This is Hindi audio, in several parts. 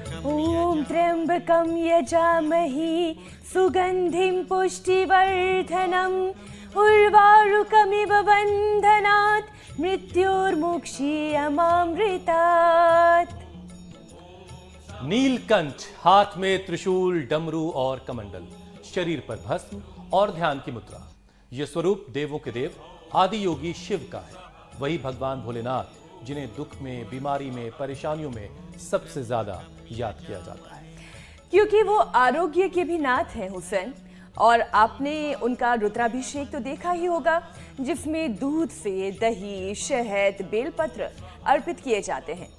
ॐ त्र्यम्बकं यजामहे सुगन्धिं पुष्टिवर्धनम् उर्वारुकमिव बन्धनात् मृत्योर्मुक्षीयमामृतात्। नीलकंठ, हाथ में त्रिशूल, डमरू और कमंडल, शरीर पर भस्म और ध्यान की मुद्रा। यह स्वरूप देवों के देव आदि योगी शिव का है। वही भगवान भोलेनाथ जिन्हें दुख में, बीमारी में, परेशानियों में सबसे ज्यादा याद किया जाता है, क्योंकि वो आरोग्य के भी नाथ हैं हुसैन। और आपने उनका रुद्राभिषेक तो देखा ही होगा, जिसमें दूध से दही, शहद, बेलपत्र अर्पित किए जाते हैं।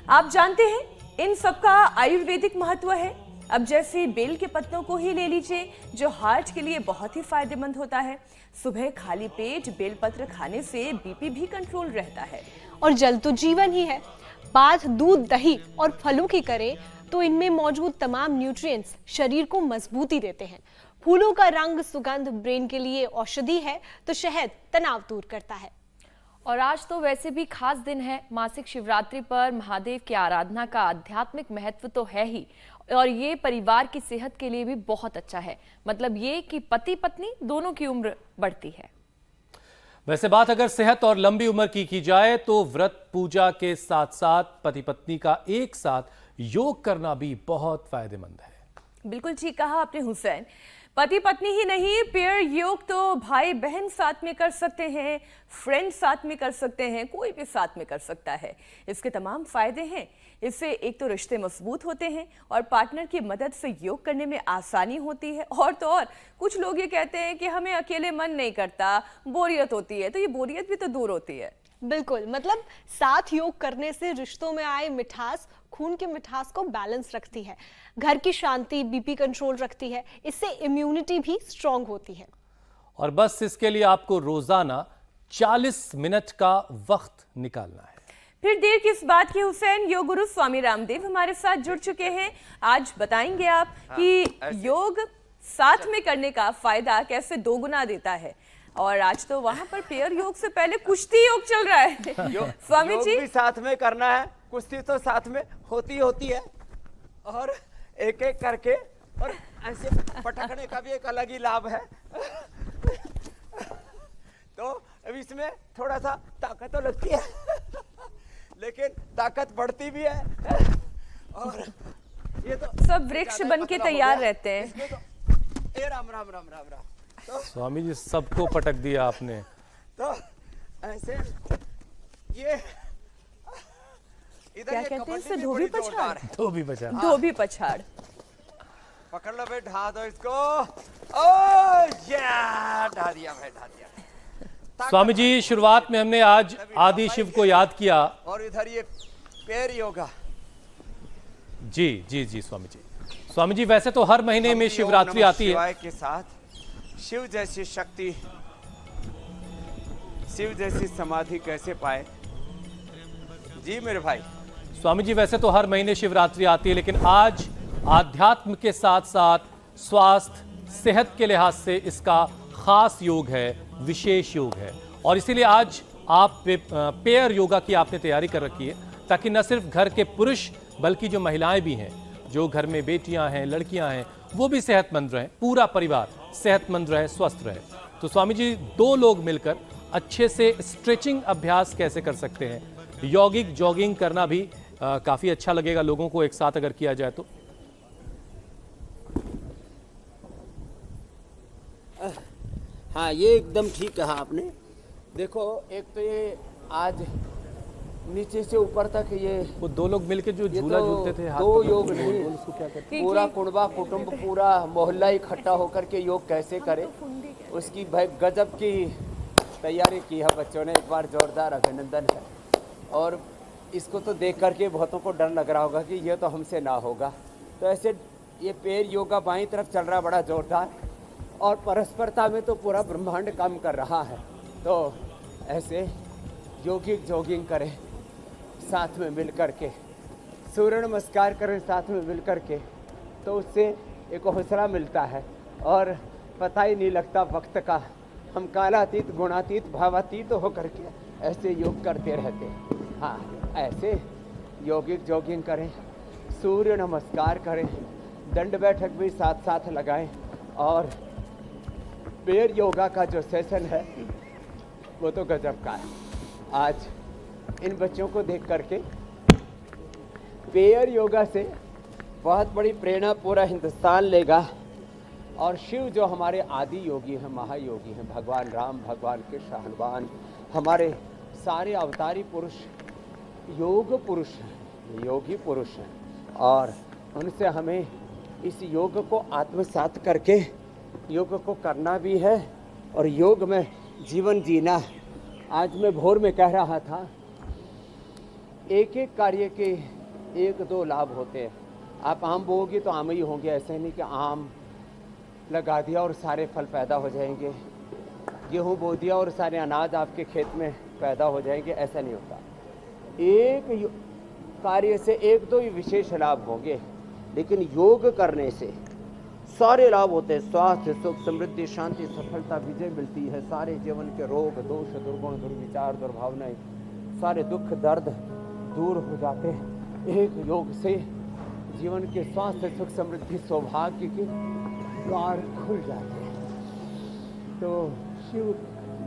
आप जानते हैं इन सबका आयुर्वेदिक महत्व है। अब जैसे बेल के पत्तों को ही ले लीजिए, जो हार्ट के लिए बहुत ही फायदेमंद होता है। सुबह खाली पेट बेलपत्र खाने से बीपी भी कंट्रोल रहता है। और जल तो जीवन ही है। बात दूध, दही और फलों की करें तो इनमें मौजूद तमाम न्यूट्रिएंट्स शरीर को मजबूती देते हैं। फूलों का रंग, सुगंध ब्रेन के लिए औषधि है, तो शहद तनाव दूर करता है। और आज तो वैसे भी खास दिन है। मासिक शिवरात्रि पर महादेव की आराधना का आध्यात्मिक महत्व तो है ही, और ये परिवार की सेहत के लिए भी बहुत अच्छा है। मतलब ये कि पति पत्नी दोनों की उम्र बढ़ती है। वैसे बात अगर सेहत और लंबी उम्र की जाए तो व्रत पूजा के साथ साथ पति पत्नी का एक साथ योग करना भी बहुत फायदेमंद है। बिल्कुल ठीक कहा आपने हुसैन। पति पत्नी ही नहीं, पेयर योग तो भाई बहन साथ में कर सकते हैं, फ्रेंड साथ में कर सकते हैं, कोई भी साथ में कर सकता है। इसके तमाम फायदे हैं। इससे एक तो रिश्ते मजबूत होते हैं और पार्टनर की मदद से योग करने में आसानी होती है। और तो और कुछ लोग ये कहते हैं कि हमें अकेले मन नहीं करता, बोरियत होती है, तो ये बोरियत भी तो दूर होती है। बिल्कुल, मतलब साथ योग करने से रिश्तों में आए मिठास खून की मिठास को बैलेंस रखती है, घर की शांति, बीपी कंट्रोल रखती है, इससे इम्यूनिटी भी स्ट्रांग होती है। और बस इसके लिए आपको रोजाना 40 मिनट का वक्त निकालना है। फिर देर किस बात की हुसैन, योग गुरु स्वामी रामदेव हमारे साथ जुड़ चुके हैं। आज बताएंगे आप कि योग साथ में करने का फायदा कैसे दोगुना देता है। और आज तो वहां पर पेयर योग से पहले कुश्ती योग चल रहा है। स्वामी जी, योग भी साथ में करना है, कुश्ती तो साथ में होती है, और एक एक करके और ऐसे पटकने का भी एक अलग ही लाभ है। तो अब इसमें थोड़ा सा ताकत तो लगती है, लेकिन ताकत बढ़ती भी है। और ये तो सब वृक्ष बन के तैयार रहते हैं। तो राम राम राम राम राम। तो स्वामी जी सबको पटक दिया आपने। तो ऐसे ये इधर क्या ये कहते हैं इसे, कबड्डी भी धोबी बड़ी पछाड़? जोरदार है। तो भी बचा। धोबी पछाड़। पकड़ लो भाई, ढा दो इसको। ओ या ढा दिया भाई, ढा दिया। स्वामी जी, शुरुआत में हमने आज आदि शिव को याद किया। और इधर ये पैर योगा। जी जी जी स्वामी जी। स्वामी जी, वैसे तो हर महीने में शिवरात्रि आती है। शिवाय के साथ शिव जैसी शक्ति, शिव जैसी समाधि कैसे पाए जी मेरे भाई। स्वामी जी, वैसे तो हर महीने शिवरात्रि आती है, लेकिन आज आध्यात्म के साथ साथ स्वास्थ्य, सेहत के लिहाज से इसका खास योग है, विशेष योग है। और इसीलिए आज आप पेयर योगा की आपने तैयारी कर रखी है, ताकि न सिर्फ घर के पुरुष बल्कि जो महिलाएं भी हैं, जो घर में बेटियां हैं, लड़कियां हैं, वो भी सेहतमंद रहें, पूरा परिवार सेहतमंद रहे, स्वस्थ रहे। तो स्वामी जी, 2 लोग मिलकर अच्छे से स्ट्रेचिंग अभ्यास कैसे कर सकते हैं? यौगिक जॉगिंग करना भी काफी अच्छा लगेगा लोगों को एक साथ अगर किया जाए तो। हाँ, ये एकदम ठीक कहा आपने। देखो, एक तो ये आज नीचे से ऊपर तक ये वो 2 लोग मिलकर जो झूला झूलते थे, हाथ 2 पकड़ योग के, नहीं, उसको क्या कहते हैं? पूरा कुड़बा कुटुंब, पूरा मोहल्ला इकट्ठा होकर के योग कैसे करे, उसकी भाई गजब की तैयारी की है बच्चों ने। एक बार जोरदार अभिनंदन है। और इसको तो देख करके बहुतों को डर लग रहा होगा कि ये तो हमसे ना होगा। तो ऐसे ये पैर योगा बाईं तरफ चल रहा बड़ा जोरदार, और परस्परता में तो पूरा ब्रह्मांड काम कर रहा है। तो ऐसे योगिक जॉगिंग करें साथ में मिल करके, सूर्य नमस्कार करें साथ में मिल करके, तो उससे एक हौसला मिलता है और पता ही नहीं लगता वक्त का। हम कालातीत, गुणातीत, भावातीत होकर के ऐसे योग करते रहते हैं। हाँ, ऐसे यौगिक जॉगिंग करें सूर्य नमस्कार करें, दंड बैठक भी साथ साथ लगाएं और पेयर योगा का जो सेशन है वो तो गजब का है। आज इन बच्चों को देख करके पेयर योगा से बहुत बड़ी प्रेरणा पूरा हिंदुस्तान लेगा और शिव जो हमारे आदि योगी हैं, महायोगी हैं, भगवान राम, भगवान कृष्ण, हनुमान, हमारे सारे अवतारी पुरुष योग पुरुष हैं, योगी पुरुष हैं और उनसे हमें इस योग को आत्मसात करके योग को करना भी है और योग में जीवन जीना है। आज मैं भोर में कह रहा था, एक एक कार्य के एक दो लाभ होते हैं। आप आम बोओगे तो आम ही होंगे, ऐसे नहीं कि आम लगा दिया और सारे फल पैदा हो जाएंगे, गेहूँ बो दिया और सारे अनाज आपके खेत में पैदा हो जाएंगे, ऐसा नहीं होता। एक कार्य से एक दो ही विशेष लाभ होंगे, लेकिन योग करने से सारे लाभ होते हैं। स्वास्थ्य, सुख, समृद्धि, शांति, सफलता, विजय मिलती है। सारे जीवन के रोग, दोष, दुर्गुण, दुर्विचार, दुर्भावनाएं, सारे दुख दर्द दूर हो जाते हैं। एक योग से जीवन के स्वास्थ्य, सुख, समृद्धि, सौभाग्य के द्वार खुल जाते हैं। तो शिव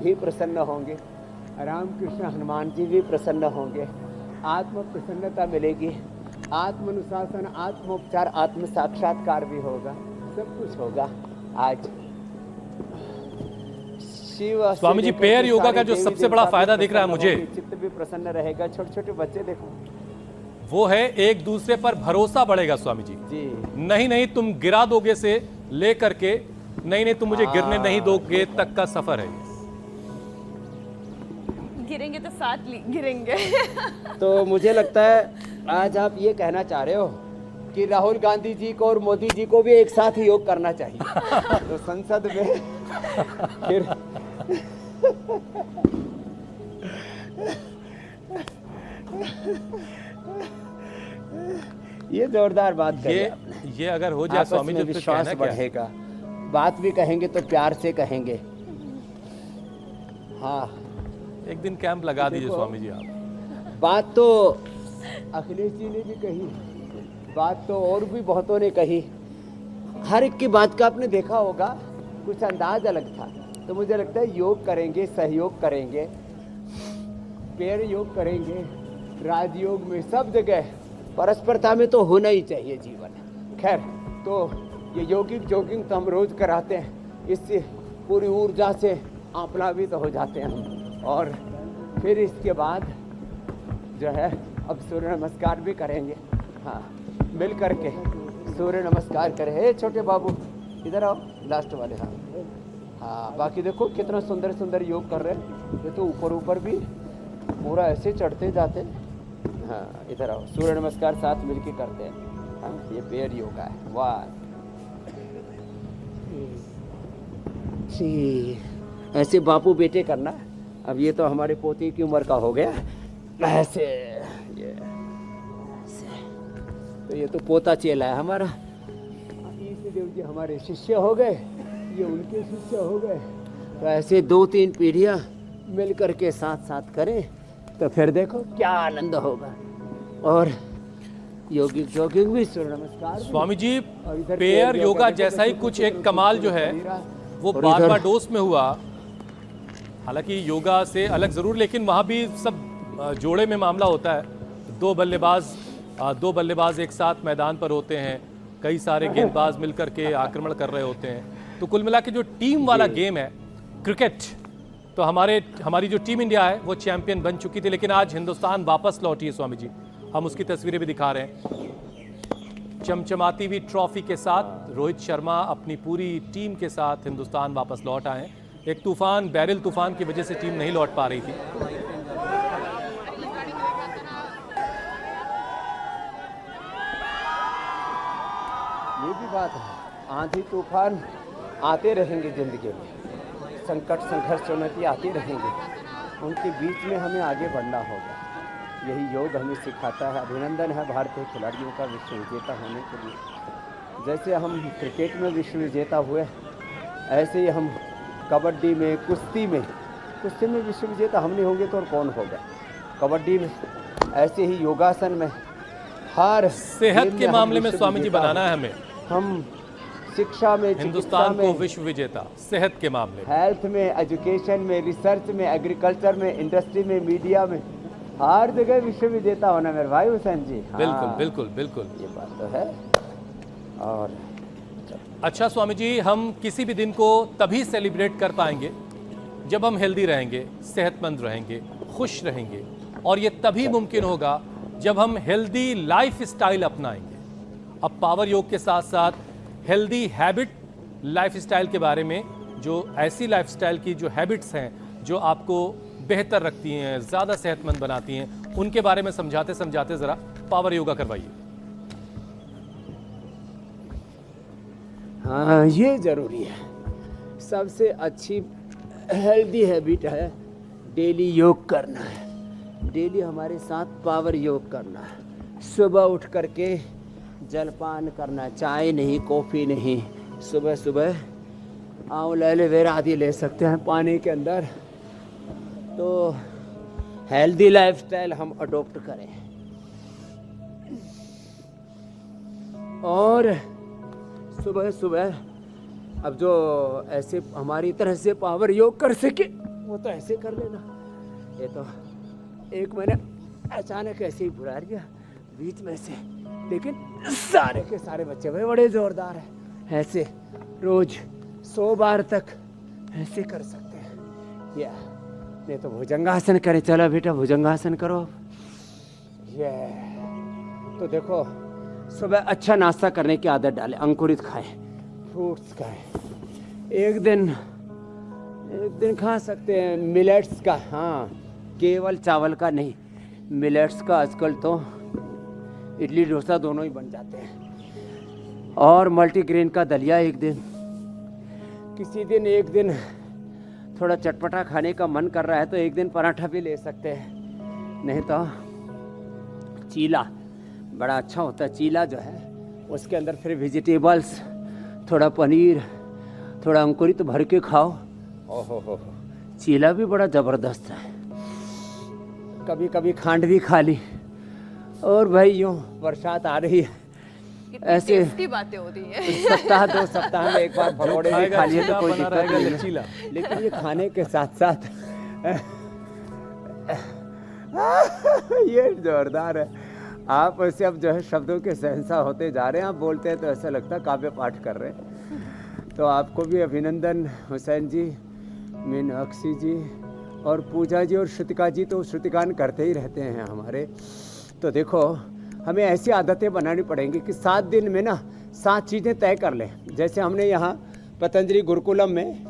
भी प्रसन्न होंगे, रामकृष्ण हनुमान जी भी प्रसन्न होंगे, आत्म प्रसन्नता मिलेगी, आत्मानुशासन, आत्मोपचार, आत्म साक्षात्कार भी होगा, सब कुछ होगा। आज शिव स्वामी जी, पेयर योगा का जो सबसे बड़ा फायदा दिख रहा है मुझे, चित्त भी प्रसन्न रहेगा। छोटे छोटे बच्चे देखो, वो है एक दूसरे पर भरोसा बढ़ेगा स्वामी जी। नहीं नहीं तुम गिरा दोगे से लेकर के नहीं नहीं तुम मुझे गिरने नहीं दोगे तक का सफर है। गिरेंगे तो साथ गिरेंगे। तो मुझे लगता है आज आप ये कहना चाह रहे हो कि राहुल गांधी जी को और मोदी जी को भी एक साथ ही योग करना चाहिए। तो संसद में फिर ये जोरदार बात कही। ये अगर हो जाए स्वामी जी, विश्वास बढ़ेगा, बात भी कहेंगे तो प्यार से कहेंगे। हाँ, एक दिन कैंप लगा दीजिए स्वामी जी आप। बात तो अखिलेश जी ने भी कही, बात तो और भी बहुतों ने कही। हर एक की बात का आपने देखा होगा, कुछ अंदाज अलग था। तो मुझे लगता है योग करेंगे, सहयोग करेंगे, पेयर योग करेंगे, राजयोग में सब जगह परस्परता में तो होना ही चाहिए जीवन। खैर, तो ये योगिक जॉगिंग तो हम रोज कराते हैं, इससे पूरी ऊर्जा से आप्लावित हो जाते हैं हम। और फिर इसके बाद जो है अब सूर्य नमस्कार भी करेंगे। हाँ, मिल करके सूर्य नमस्कार करें। हे छोटे बाबू इधर आओ, लास्ट वाले। हाँ हाँ, बाकी देखो कितना सुंदर सुंदर योग कर रहे हैं। ये तो ऊपर ऊपर भी पूरा ऐसे चढ़ते जाते। हाँ, इधर आओ, सूर्य नमस्कार साथ मिलके करते हैं। हाँ, ये पेयर योगा है। वाह, ऐसे बापू बेटे करना। अब ये तो हमारे पोते की उम्र का हो गया, ऐसे ये तो ये तो पोता चेला है हमारा। ईश्वर जी हमारे शिष्य हो गए, ये उनके शिष्य हो गए। तो ऐसे 2-3 पीढ़ियाँ मिल करके साथ साथ करें तो फिर देखो क्या आनंद होगा। और योगिक जॉगिंग भी, सूर्य नमस्कार स्वामी जी, पेयर योगा जैसा ही कुछ एक कमाल जो है वो बारबाडोस में हुआ। हालांकि योगा से अलग जरूर, लेकिन वहाँ भी सब जोड़े में मामला होता है। दो बल्लेबाज एक साथ मैदान पर होते हैं, कई सारे गेंदबाज मिलकर के आक्रमण कर रहे होते हैं। तो कुल मिला के जो टीम वाला गेम है क्रिकेट, तो हमारी जो टीम इंडिया है वो चैंपियन बन चुकी थी, लेकिन आज हिंदुस्तान वापस लौटी है स्वामी जी। हम उसकी तस्वीरें भी दिखा रहे हैं। चमचमाती हुई ट्रॉफी के साथ रोहित शर्मा अपनी पूरी टीम के साथ हिंदुस्तान वापस लौट आए हैं। एक तूफान, बैरिल तूफान की वजह से टीम नहीं लौट पा रही थी। ये भी बात है, आंधी तूफान आते रहेंगे जिंदगी में, संकट संघर्ष चुनौती आती रहेंगे, उनके बीच में हमें आगे बढ़ना होगा। यही योग हमें सिखाता है। अभिनंदन है भारतीय खिलाड़ियों का विश्व विजेता होने के लिए। जैसे हम क्रिकेट में विश्व विजेता हुए, ऐसे ही हम कबड्डी में, कुश्ती में विश्व विजेता हम नहीं होंगे तो और कौन होगा। कबड्डी में, ऐसे ही योगासन में हर सेहत दिन के हम मामले में विश्व स्वामी जी विजेता बनाना है हो। हमें, हम शिक्षा में, हिंदुस्तान चिकित्सा को में, विश्व विजेता सेहत के मामले में। हेल्थ में, एजुकेशन में, रिसर्च में, एग्रीकल्चर में, इंडस्ट्री में, मीडिया में, हर जगह विश्व विजेता होना मेरे भाई हुसैन जी। बिल्कुल हाँ, बिल्कुल बिल्कुल। ये बात तो है। और अच्छा स्वामी जी, हम किसी भी दिन को तभी सेलिब्रेट कर पाएंगे जब हम हेल्दी रहेंगे, सेहतमंद रहेंगे, खुश रहेंगे, और ये तभी मुमकिन होगा जब हम हेल्दी लाइफ स्टाइल अपनाएंगे। अब पावर योग के साथ साथ हेल्दी हैबिट लाइफ स्टाइल के बारे में, जो ऐसी लाइफ स्टाइल की जो हैबिट्स हैं जो आपको बेहतर रखती हैं, ज़्यादा सेहतमंद बनाती हैं, उनके बारे में समझाते समझाते ज़रा पावर योगा करवाइए। हाँ, ये ज़रूरी है। सबसे अच्छी हेल्दी हैबिट है डेली योग करना है। डेली हमारे साथ पावर योग करना है। सुबह उठ करके जलपान करना, चाय नहीं, कॉफ़ी नहीं। सुबह सुबह आंवला, एलोवेरा आदि ले सकते हैं पानी के अंदर। तो हेल्दी लाइफस्टाइल हम अडॉप्ट करें। और सुबह सुबह अब जो ऐसे हमारी तरह से पावर योग कर सके वो तो ऐसे कर लेना। ये तो एक मैंने अचानक ऐसे ही बुला लिया बीच में से, लेकिन सारे के सारे बच्चे भाई बड़े जोरदार हैं। ऐसे रोज 100 बार तक ऐसे कर सकते हैं। या नहीं तो भुजंगासन करें। चलो बेटा भुजंगासन करो। ये तो देखो, सुबह अच्छा नाश्ता करने की आदत डालें। अंकुरित खाएं, फ्रूट्स खाएं। एक दिन खा सकते हैं मिलेट्स का। हाँ, केवल चावल का नहीं, मिलेट्स का आजकल तो इडली डोसा दोनों ही बन जाते हैं। और मल्टीग्रेन का दलिया एक दिन। किसी दिन एक दिन थोड़ा चटपटा खाने का मन कर रहा है तो एक दिन पराठा भी ले सकते हैं। नहीं तो चीला बड़ा अच्छा होता है। चीला जो है उसके अंदर फिर वेजिटेबल्स, थोड़ा पनीर, थोड़ा अंकुरित भर के खाओ। ओहो, चीला भी बड़ा ज़बरदस्त है। कभी कभी खांड भी खा ली। और भाई यूँ बरसात आ रही है, ऐसे टेस्टी बातें हो रही हैं। सप्ताह 2 सप्ताह में एक बार पकौड़े भी खा लिए तो कोई बना दिक्कत रहेगा नहीं लचीला। है। लेकिन ये खाने के साथ साथ ये जोरदार है। आप ऐसे अब जो है शब्दों के शहंशाह होते जा रहे हैं। आप बोलते हैं तो ऐसा लगता है काव्य पाठ कर रहे हैं। तो आपको भी अभिनंदन हुसैन जी, मीनाक्षी जी और पूजा जी और श्रुतिका जी तो श्रुतिगान करते ही रहते हैं हमारे। तो देखो, हमें ऐसी आदतें बनानी पड़ेंगी कि 7 दिन में ना 7 चीज़ें तय कर लें। जैसे हमने यहाँ पतंजलि गुरुकुलम में,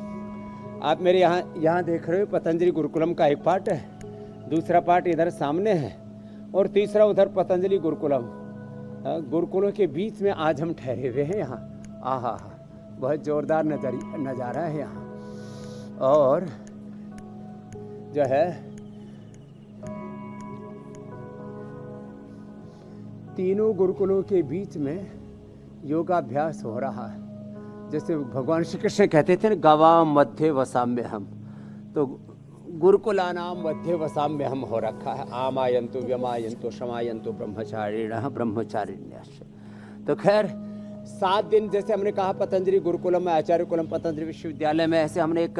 आप मेरे यहाँ देख रहे हो, पतंजलि गुरुकुलम का एक पार्ट है, दूसरा पार्ट इधर सामने है और तीसरा उधर पतंजलि गुरुकुलम। गुरुकुलों के बीच में आज हम ठहरे हुए हैं यहाँ। आहा, बहुत ज़ोरदार नज़ारा है यहाँ। और जो है तीनों गुरुकुलों के बीच में योगाभ्यास हो रहा है। जैसे भगवान श्री कृष्ण कहते थे ना, गवा मध्य वसाम्य हम, तो गुरुकुलानाम मध्य वसाम्य हम हो रखा है। आमायंतु व्यमायंतु क्षमायंतु ब्रह्मचारिणः ब्रह्मचारिण्यश्च। तो खैर 7 दिन जैसे हमने कहा पतंजलि गुरुकुलम में, आचार्य कुलम पतंजलि विश्वविद्यालय में ऐसे हमने एक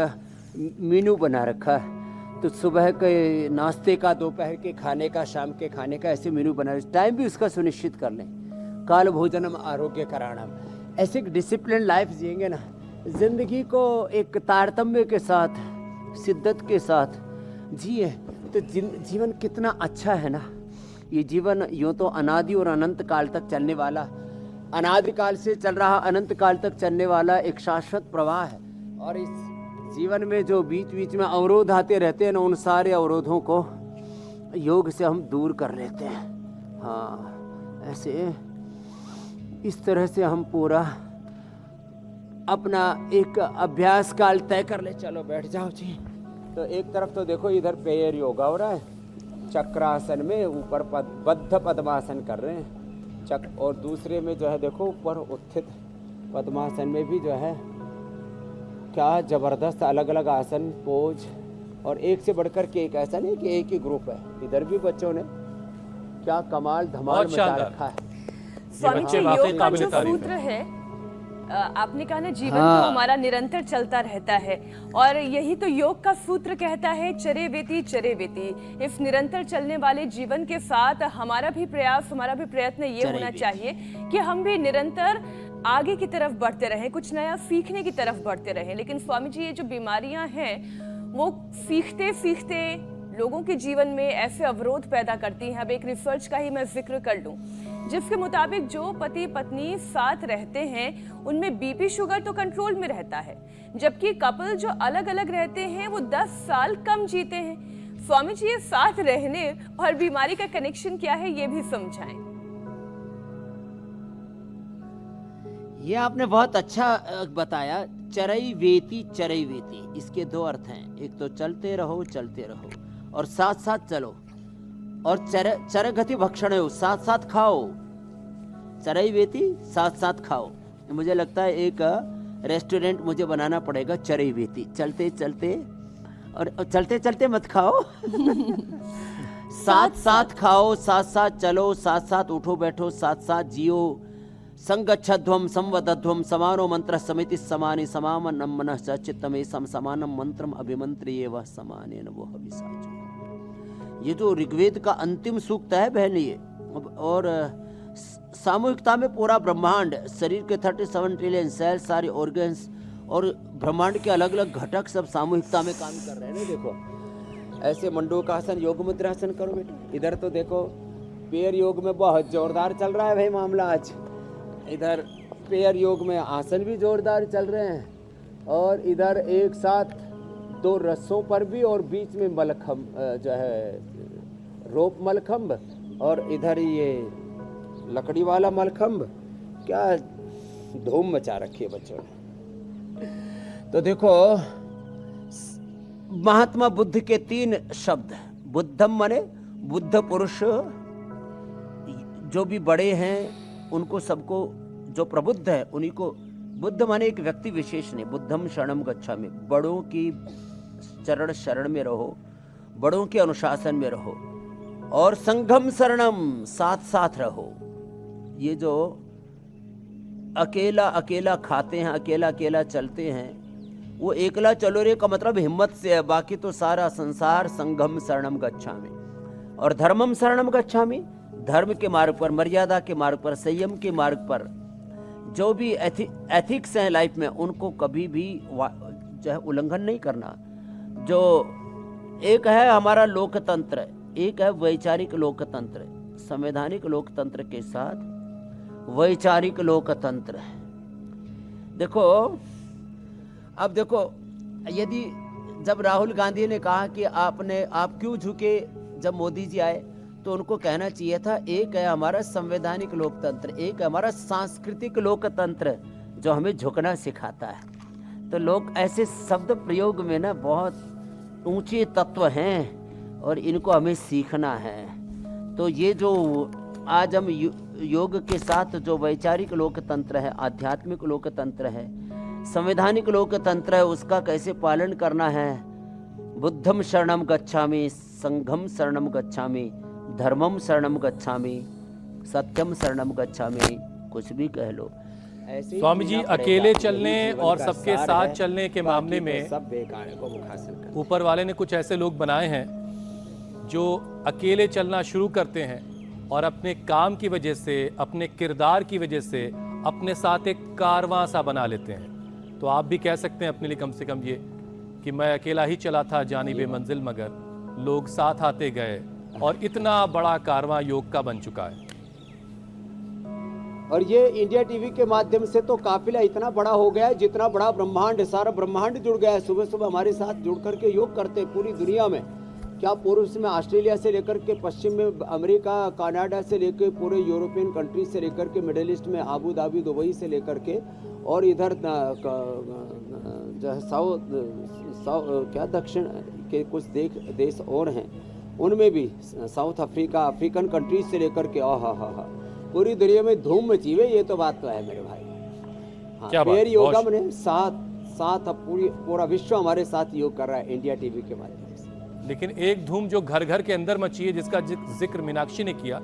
मेनू बना रखा है। तो सुबह के नाश्ते का, दोपहर के खाने का, शाम के खाने का ऐसे मेनू बना रहे। टाइम भी उसका सुनिश्चित कर लें। काल भोजनम आरोग्य कराणम। ऐसे एक डिसिप्लिन लाइफ जिएंगे ना, जिंदगी को एक तारतम्य के साथ, शिद्दत के साथ जिए तो जीवन कितना अच्छा है ना। ये जीवन यूँ तो अनादि और अनंत काल तक चलने वाला, अनादि काल से चल रहा अनंत काल तक चलने वाला एक शाश्वत प्रवाह है। और इस जीवन में जो बीच बीच में अवरोध आते रहते हैं ना, उन सारे अवरोधों को योग से हम दूर कर लेते हैं। हाँ, ऐसे इस तरह से हम पूरा अपना एक अभ्यास काल तय कर ले। चलो बैठ जाओ जी। तो एक तरफ तो देखो इधर पैर योगा हो रहा है, चक्रासन में ऊपर बद्ध पद्मासन कर रहे हैं और दूसरे में जो है देखो ऊपर उत्थित पद्मासन में भी जो है क्या ज़बरदस्त अलग अलग आसन, पोज, और एक से बढ़कर के एक। ऐसा नहीं कि एक ही ग्रुप है, इधर भी बच्चों ने क्या कमाल धमाल बहुत मचा शानदार। रखा है। स्वामी बच्चे जी, वाकई योग का काबिले जो तारीफ सूत्र है, आपने कहा ना जीवन हाँ। तो हमारा निरंतर चलता रहता है, और यही तो योग का सूत्र कहता है, चरे वेती चरे वेती। इस निरंतर चलने वाले जीवन के साथ हमारा भी प्रयास, हमारा भी प्रयत्न ये चरे होना वेती। चाहिए कि हम भी निरंतर आगे की तरफ बढ़ते रहें, कुछ नया सीखने की तरफ बढ़ते रहें। लेकिन स्वामी जी, ये जो बीमारियां हैं वो सीखते सीखते लोगों के जीवन में ऐसे अवरोध पैदा करती हैं। अब एक रिसर्च का ही मैं जिक्र कर लूं, जिसके मुताबिक जो पति पत्नी साथ रहते हैं उनमें बीपी शुगर तो कंट्रोल में रहता है, जबकि कपल जो अलग अलग रहते हैं वो 10 साल कम जीते हैं। स्वामी जी, ये साथ रहने और बीमारी का कनेक्शन क्या है, ये भी समझाएं। ये आपने बहुत अच्छा बताया। चरई वेती चरई वेती, इसके दो अर्थ हैं। एक तो चलते रहो और साथ साथ चलो, और चर गति भक्षण हो, साथ साथ खाओ। चरई वेती, साथ साथ खाओ। मुझे लगता है एक रेस्टोरेंट मुझे बनाना पड़ेगा, चरई वेती, चलते चलते और चलते चलते मत खाओ साथ साथ खाओ, साथ साथ चलो, साथ साथ उठो बैठो, साथ साथ जियो। संगच्छध्वम संवदध्वम समानो मंत्र समिति समानि समामन्नम मनः च चित्तमे समानम मंत्रम अभिमंत्रिये वह समानेन वो हविषाचो। ये जो ऋग्वेद का अंतिम सूक्त है बहन, ये और सामूहिकता में पूरा ब्रह्मांड, शरीर के 37 ट्रिलियन सेल, सारे ऑर्गन्स और ब्रह्मांड के अलग अलग घटक सब सामूहिकता में काम कर रहे हैं ना। देखो ऐसे मंडूकासन, योग मुद्रासन करो बेटा। इधर तो देखो पैर योग में बहुत जोरदार चल रहा है भाई मामला आज। इधर पैर योग में आसन भी जोरदार चल रहे हैं, और इधर एक साथ 2 रस्सों पर भी, और बीच में मलखम्ब जो है रोप मलखम्ब, और इधर ये लकड़ी वाला मलखम्ब। क्या धूम मचा रखी है बच्चों ने। तो देखो महात्मा बुद्ध के 3 शब्द, बुद्धम माने बुद्ध पुरुष, जो भी बड़े हैं उनको सबको, जो प्रबुद्ध है उन्हीं को बुद्ध माने एक व्यक्ति विशेष नहीं। बुद्धम शरणम गच्छामि, बड़ों की चरण शरण में रहो, बड़ों के अनुशासन में रहो, और संघम शरणम, साथ साथ रहो। ये जो अकेला अकेला खाते हैं, अकेला अकेला चलते हैं, वो एकला चलो रे का मतलब हिम्मत से है, बाकी तो सारा संसार संघम शरणम गच्छामि। और धर्मम शरणम गच्छामि, धर्म के मार्ग पर, मर्यादा के मार्ग पर, संयम के मार्ग पर जो भी एथिक्स हैं लाइफ में, उनको कभी भी जो है उल्लंघन नहीं करना। जो एक है हमारा लोकतंत्र, एक है वैचारिक लोकतंत्र, संवैधानिक लोकतंत्र के साथ वैचारिक लोकतंत्र। देखो अब देखो, यदि जब राहुल गांधी ने कहा कि आप क्यों झुके जब मोदी जी आए, तो उनको कहना चाहिए था एक है हमारा संवैधानिक लोकतंत्र, एक है हमारा सांस्कृतिक लोकतंत्र जो हमें झुकना सिखाता है। तो लोग ऐसे शब्द प्रयोग में ना बहुत ऊंचे तत्व हैं और इनको हमें सीखना है। तो ये जो आज हम योग के साथ जो वैचारिक लोकतंत्र है, आध्यात्मिक लोकतंत्र है, संवैधानिक लोकतंत्र है, उसका कैसे पालन करना है। बुद्धम शरणम गच्छामि, संघम शरणम गच्छामि, धर्मम शरणम गच्छामि, सत्यम शरणम गच्छामि, कुछ भी कह लो। ऐसे स्वामी जी, अकेले चलने और सबके साथ चलने के मामले में सब बेकार है, को हासिल कर। ऊपर वाले ने कुछ ऐसे लोग बनाए हैं जो अकेले चलना शुरू करते हैं और अपने काम की वजह से, अपने किरदार की वजह से अपने साथ एक कारवां सा बना लेते हैं। तो आप भी कह सकते हैं अपने लिए कम से कम ये कि मैं अकेला ही चला था जानिबे मंजिल, मगर लोग साथ आते गए और इतना बड़ा कारवां योग का बन चुका है। और ये इंडिया टीवी के माध्यम से तो काफिला इतना बड़ा हो गया है, जितना बड़ा ब्रह्मांड, सारा ब्रह्मांड जुड़ गया है। सुबह सुबह हमारे साथ जुड़ करके योग करते हैं पूरी दुनिया में। क्या पूर्व में ऑस्ट्रेलिया से लेकर के पश्चिम में अमेरिका, कनाडा से लेकर पूरे यूरोपियन कंट्री से लेकर के मिडिल ईस्ट में आबू धाबी, दुबई से लेकर के, और इधर जो है क्या दक्षिण के कुछ देश और हैं, उनमें भी साउथ अफ्रीका, अफ्रीकन कंट्रीज से लेकर के पूरी दुनिया में धूम मची हुई। ये तो बात तो है मेरे भाई। हाँ, पेयर योगा में साथ पूरा विश्व हमारे साथ योग कर रहा है इंडिया टीवी के माध्यम से। लेकिन एक धूम जो घर घर के अंदर मची है, जिसका जिक्र मीनाक्षी ने किया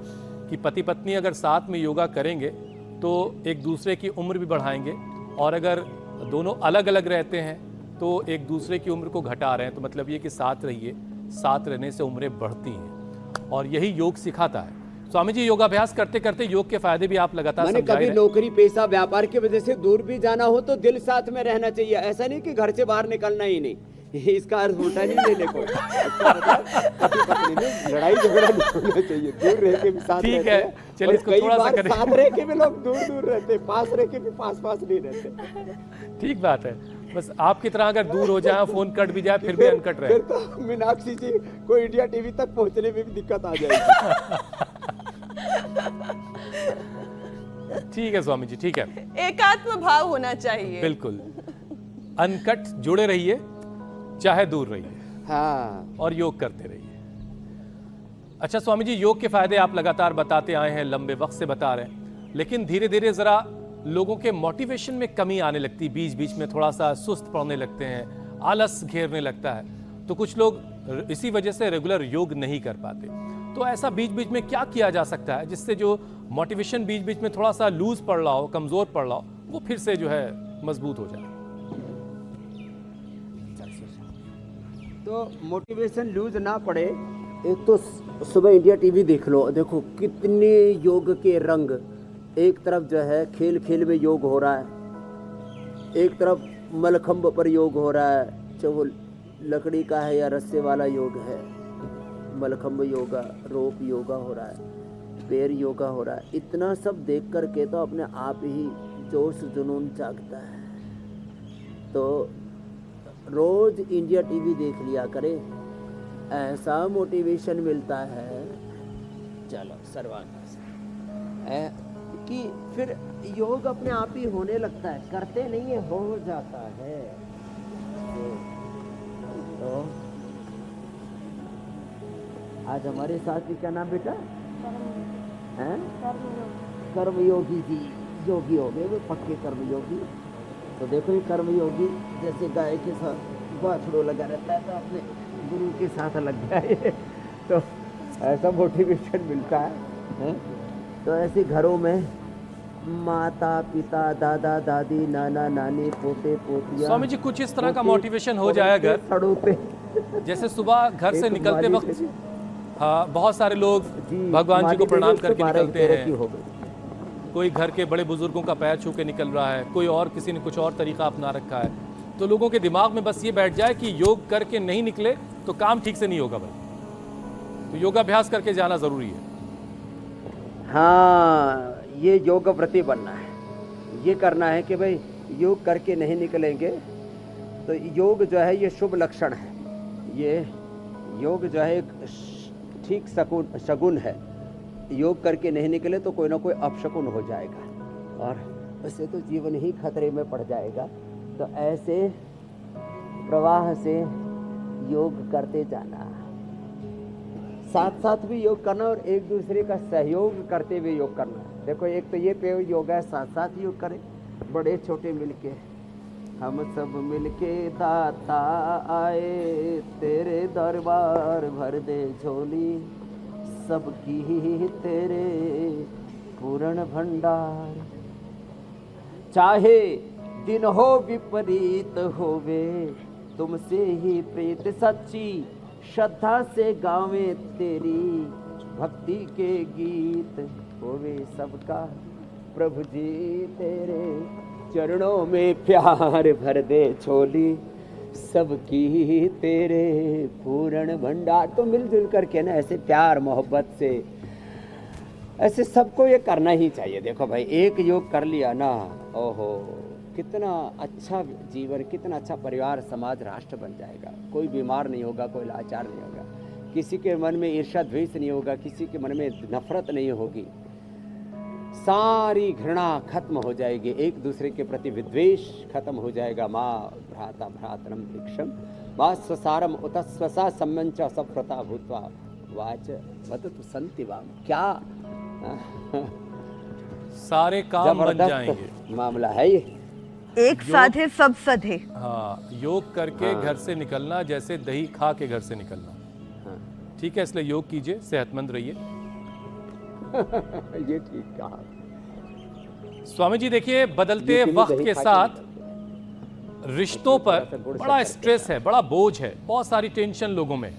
कि पति पत्नी अगर साथ में योगा करेंगे तो एक दूसरे की उम्र भी बढ़ाएंगे, और अगर दोनों अलग अलग रहते हैं तो एक दूसरे की उम्र को घटा रहे हैं। तो मतलब ये कि साथ रहिए, साथ रहने से उम्रें बढ़ती हैं, और यही योग सिखाता है। स्वामी जी, योगाभ्यास करते करते योग के फायदे भी आप लगातार मैंने समझा कभी रहे हैं। नौकरी पेशा व्यापार की वजह से दूर भी जाना हो तो दिल साथ में रहना चाहिए। ऐसा नहीं कि घर से बाहर निकलना ही नहीं, इसका अर्थ उल्टा नहीं लेने को। अच्छा बताओ, पति पत्नी में लड़ाई झगड़ा नहीं होना चाहिए, दूर रह के भी साथ ठीक रहते है, हैं। चलिए और इसको कई थोड़ा सा बार करें। साथ रह के भी लोग दूर दूर रहते हैं, पास रह के भी पास पास नहीं रहते। ठीक बात है, बस आपकी तरह अगर दूर हो जाए, फोन कट भी जाए, फिर भी अनकट रहे। फिर तो मीनाक्षी जी को इंडिया टीवी तक पहुंचने में भी दिक्कत आ जाएगी। ठीक है स्वामी जी, ठीक है, एकात्म भाव होना चाहिए। बिल्कुल अनकट जुड़े रहिए, चाहे दूर रहिए, हाँ, और योग करते रहिए। अच्छा स्वामी जी, योग के फायदे आप लगातार बताते आए हैं, लंबे वक्त से बता रहे हैं, लेकिन धीरे धीरे जरा लोगों के मोटिवेशन में कमी आने लगती, बीच बीच में थोड़ा सा सुस्त पड़ने लगते हैं, आलस घेरने लगता है, तो कुछ लोग इसी वजह से रेगुलर योग नहीं कर पाते। तो ऐसा बीच बीच में क्या किया जा सकता है जिससे जो मोटिवेशन बीच बीच में थोड़ा सा लूज पड़ रहा हो, कमजोर पड़ रहा हो, वो फिर से जो है मजबूत हो जाए? तो मोटिवेशन लूज ना पड़े, एक तो सुबह इंडिया टीवी देख लो, देखो कितने योग के रंग। एक तरफ जो है खेल खेल में योग हो रहा है, एक तरफ मलखंब पर योग हो रहा है, चाहे वो लकड़ी का है या रस्से वाला योग है, मलखंब योगा, रोप योगा हो रहा है, पैर योगा हो रहा है। इतना सब देख करके तो अपने आप ही जोश जुनून जागता है। तो रोज इंडिया टीवी देख लिया करे, ऐसा मोटिवेशन मिलता है, चलो सर्वांग कि फिर योग अपने आप ही होने लगता है, करते नहीं है, हो जाता है। तो आज हमारे साथ भी क्या नाम बेटा हैं? कर्मयोगी जी, योगी हो गए वो, पक्के कर्मयोगी। तो देखो ये कर्मयोगी जैसे गाय के साथ बाछड़ो लगा रहता है, तो अपने गुरु के साथ लग गया ये, तो ऐसा मोटिवेशन मिलता है। तो ऐसे घरों में माता पिता, दादा दादी, नाना नानी, पोते पोतिया, स्वामी जी, कुछ इस तरह का मोटिवेशन हो जाए अगर, जैसे सुबह घर से निकलते वक्त, हाँ, बहुत सारे लोग भगवान जी को प्रणाम करके निकलते हैं, कोई घर के बड़े बुजुर्गों का पैर छू के निकल रहा है, कोई और किसी ने कुछ और तरीका अपना रखा है, तो लोगों के दिमाग में बस ये बैठ जाए कि योग करके नहीं निकले तो काम ठीक से नहीं होगा भाई, तो योगाभ्यास करके जाना जरूरी है। हाँ, ये योग व्रती बनना है, ये करना है कि भाई योग करके नहीं निकलेंगे तो योग जो है ये शुभ लक्षण है, ये योग जो है एक ठीक शगुन है। योग करके नहीं निकले तो कोई ना कोई अपशकुन हो जाएगा और उससे तो जीवन ही खतरे में पड़ जाएगा। तो ऐसे प्रवाह से योग करते जाना, साथ साथ भी योग करना और एक दूसरे का सहयोग करते हुए योग करना। देखो एक तो ये पे योग है, साथ साथ योग करें, बड़े छोटे मिलके, हम सब मिलके दाता आए तेरे दरबार भर दे झोली, सबकी ही तेरे पूर्ण भंडार। चाहे दिन हो विपरीत होवे, तुमसे ही प्रीत सच्ची, श्रद्धा से गावे तेरी भक्ति के गीत, होवे सबका प्रभु जी तेरे चरणों में प्यार भर दे झोली, सबकी तेरे पूर्ण भंडार। तो मिलजुल करके ना ऐसे प्यार मोहब्बत से ऐसे सबको ये करना ही चाहिए। देखो भाई एक योग कर लिया ना, ओहो कितना अच्छा जीवन, कितना अच्छा परिवार, समाज, राष्ट्र बन जाएगा। कोई बीमार नहीं होगा, कोई लाचार नहीं होगा, किसी के मन में ईर्ष्या द्वेष नहीं होगा, किसी के मन में नफरत नहीं होगी, सारी घृणा खत्म हो जाएगी, एक दूसरे के प्रति विद्वेष खत्म हो जाएगा। माँ भ्राता भ्रातरम भिक्षम माँ स्वसारम उत स्वसा सम्मंच सप्रता भूतवा वाच वदतु संति वाम। क्या सारे काम बन जाएंगे, मामला है ये। एक साधे सब सधे। हाँ, योग करके घर से निकलना जैसे दही खा के घर से निकलना। ठीक है, इसलिए योग कीजिए, सेहतमंद रहिए। ये ठीक कहा। स्वामी जी देखिए, बदलते लेकिन वक्त दही के खा के साथ निकलते रिश्तों पर थोड़ा सा गुड़ बड़ा शक्कर स्ट्रेस है, बड़ा बोझ है, बहुत सारी टेंशन लोगों में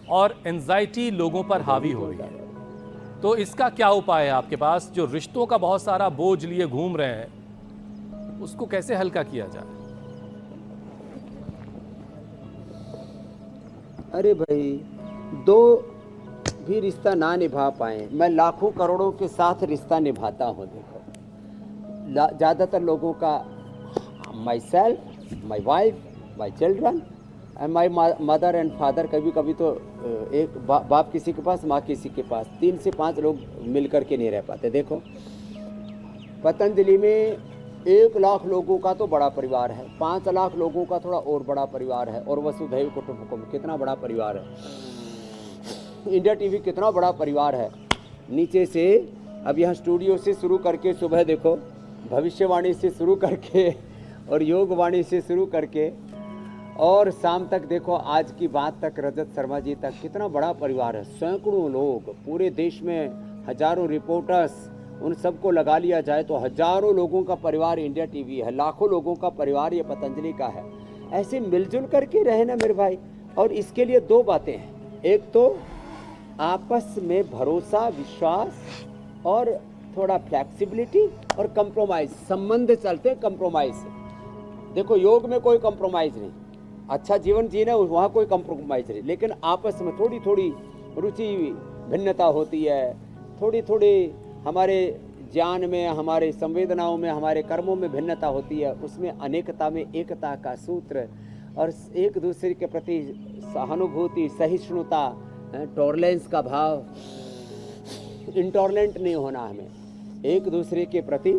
और एंजाइटी लोगों पर हावी हो रही है। तो इसका क्या उपाय है आपके पास? जो रिश्तों का बहुत सारा बोझ लिए घूम रहे हैं, उसको कैसे हल्का किया जाए? अरे भाई, दो भी रिश्ता ना निभा पाए, मैं लाखों करोड़ों के साथ रिश्ता निभाता हूँ। देखो ज़्यादातर लोगों का my self, my wife, my children and my mother and father, कभी कभी तो एक बाप किसी के पास, माँ किसी के पास, 3 से 5 लोग मिलकर के नहीं रह पाते। देखो पतंजलि में 1 लाख लोगों का तो बड़ा परिवार है, 5 लाख लोगों का थोड़ा और बड़ा परिवार है, और वसुधैव कुटुंबकम कितना बड़ा परिवार है। इंडिया टीवी कितना बड़ा परिवार है। नीचे से अब यहाँ स्टूडियो से शुरू करके, सुबह देखो भविष्यवाणी से शुरू करके और योगवाणी से शुरू करके, और शाम तक देखो आज की बात तक, रजत शर्मा जी तक, कितना बड़ा परिवार है। सैकड़ों लोग, पूरे देश में हजारों रिपोर्टर्स, उन सबको लगा लिया जाए तो हजारों लोगों का परिवार इंडिया टीवी है, लाखों लोगों का परिवार ये पतंजलि का है। ऐसे मिलजुल करके रहे ना मेरे भाई। और इसके लिए 2 बातें हैं, एक तो आपस में भरोसा, विश्वास, और थोड़ा फ्लेक्सिबिलिटी और कंप्रोमाइज। संबंध चलते हैं कंप्रोमाइज से। देखो योग में कोई कंप्रोमाइज नहीं, अच्छा जीवन जीना वहाँ कोई कंप्रोमाइज नहीं, लेकिन आपस में थोड़ी थोड़ी रुचि भिन्नता होती है, थोड़ी थोड़ी हमारे ज्ञान में, हमारे संवेदनाओं में, हमारे कर्मों में भिन्नता होती है। उसमें अनेकता में एकता का सूत्र, और एक दूसरे के प्रति सहानुभूति, सहिष्णुता, टॉलरेंस का भाव, इंटॉलरेंट नहीं होना हमें एक दूसरे के प्रति।